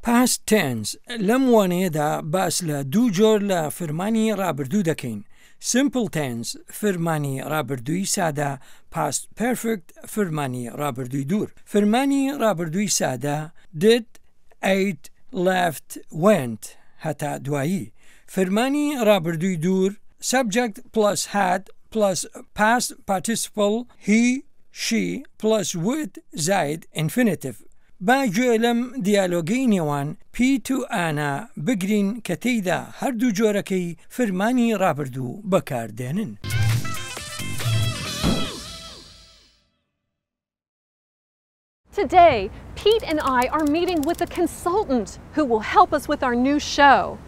Past tense لەم وانەیەدا باس لە دوو جۆر لە فرمانی ڕابردوو دەکەین. Simple tense فرمانی ڕابردووی سادە، past perfect فرمانی ڕابردووی دوور. فرمانی ڕابردووی سادە did, ate, left, went هەتا دوایی. فرمانی ڕابردووی دوور subject plus had plus past participle he, she plus would زائد infinitive. با گوێ لەم دیالۆگەی نێوان پیت و ئانا بگرین کە تێیدا هەردوو جۆرەکەی فرمانی ڕابردوو بەکاردێنن. Today, Pete and I are meeting with a consultant who will help us with our new show.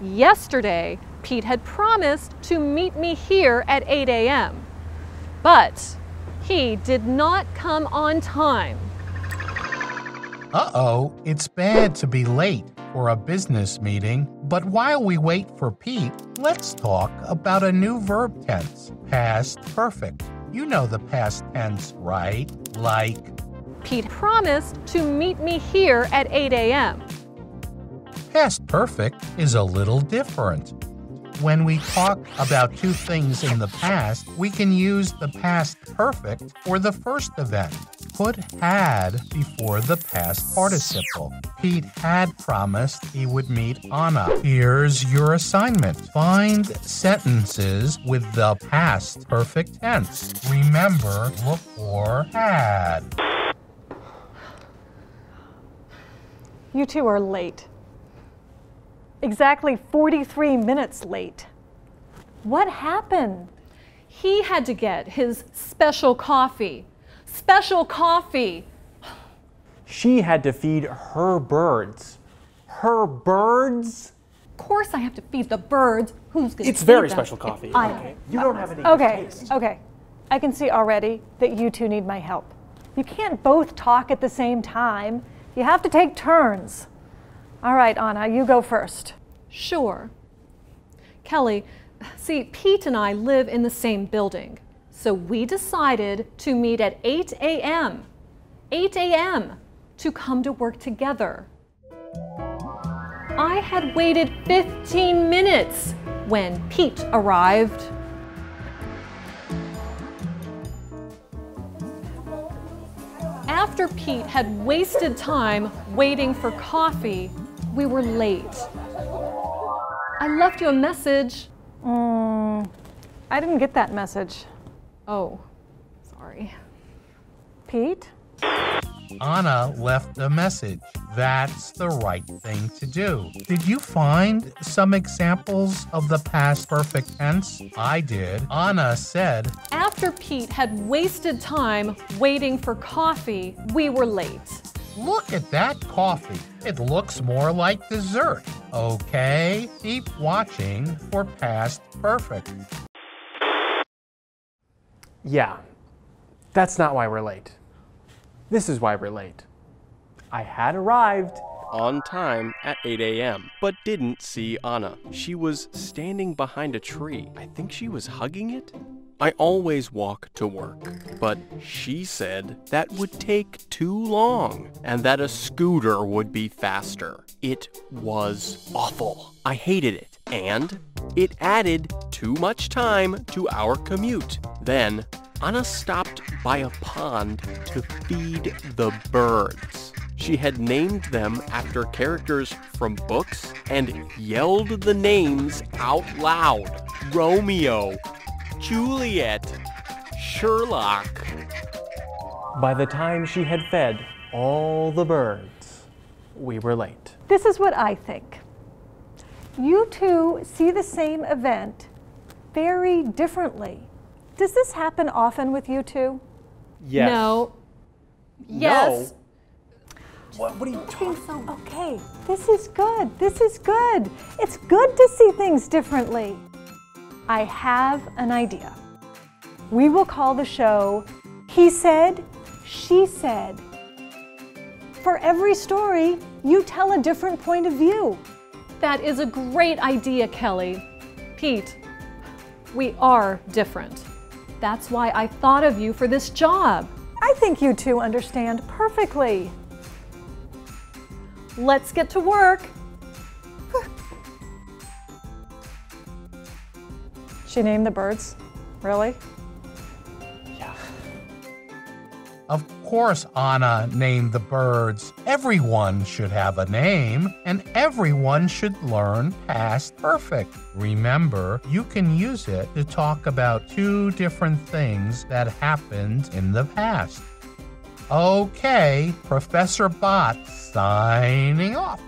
Yesterday, Pete had promised to meet me here at 8 a.m., but he did not come on time. Uh-oh, it's bad to be late for a business meeting, but while we wait for Pete, let's talk about a new verb tense, past perfect. You know the past tense, right? Like, Pete promised to meet me here at 8 a.m. Past perfect is a little different. When we talk about two things in the past, we can use the past perfect for the first event. Put had before the past participle. Pete had promised he would meet Anna. Here's your assignment. Find sentences with the past perfect tense. Remember, look for had. You two are late. Exactly 43 minutes late. What happened? He had to get his special coffee. Special coffee. She had to feed her birds. Her birds? Of course I have to feed the birds. Who's going to It's very special coffee. You don't have any taste. Okay. I can see already that you two need my help. You can't both talk at the same time. You have to take turns. All right, Anna, you go first. Sure. Kelly, see, Pete and I live in the same building, so we decided to meet at 8 a.m. 8 a.m. to come to work together. I had waited 15 minutes when Pete arrived. After Pete had wasted time waiting for coffee, we were late. I left you a message. I didn't get that message. Oh, sorry. Pete? Anna left a message. That's the right thing to do. Did you find some examples of the past perfect tense? I did. Anna said, After Pete had wasted time waiting for coffee, we were late. "Look at that coffee. It looks more like dessert." Okay, keep watching for past perfect. Yeah, that's not why we're late. This is why we're late. I had arrived on time at 8 a.m., but didn't see Anna. She was standing behind a tree. I think she was hugging it. I always walk to work, but she said that would take too long and that a scooter would be faster. It was awful. I hated it, and it added too much time to our commute. Then Anna stopped by a pond to feed the birds. She had named them after characters from books and yelled the names out loud. Romeo, Juliet, Sherlock. By the time she had fed all the birds, we were late. This is what I think. You two see the same event very differently. Does this happen often with you two? Yes. No. Yes. No. What are you talking about? Okay, this is good. This is good. It's good to see things differently. I have an idea. We will call the show He Said, She Said. For every story, you tell a different point of view. That is a great idea, Kelly. Pete, we are different. That's why I thought of you for this job. I think you two understand perfectly. Let's get to work. She named the birds? Really? Yeah. Of course, Anna named the birds. Everyone should have a name, and everyone should learn past perfect. Remember, you can use it to talk about two different things that happened in the past. Okay, Professor Bot signing off.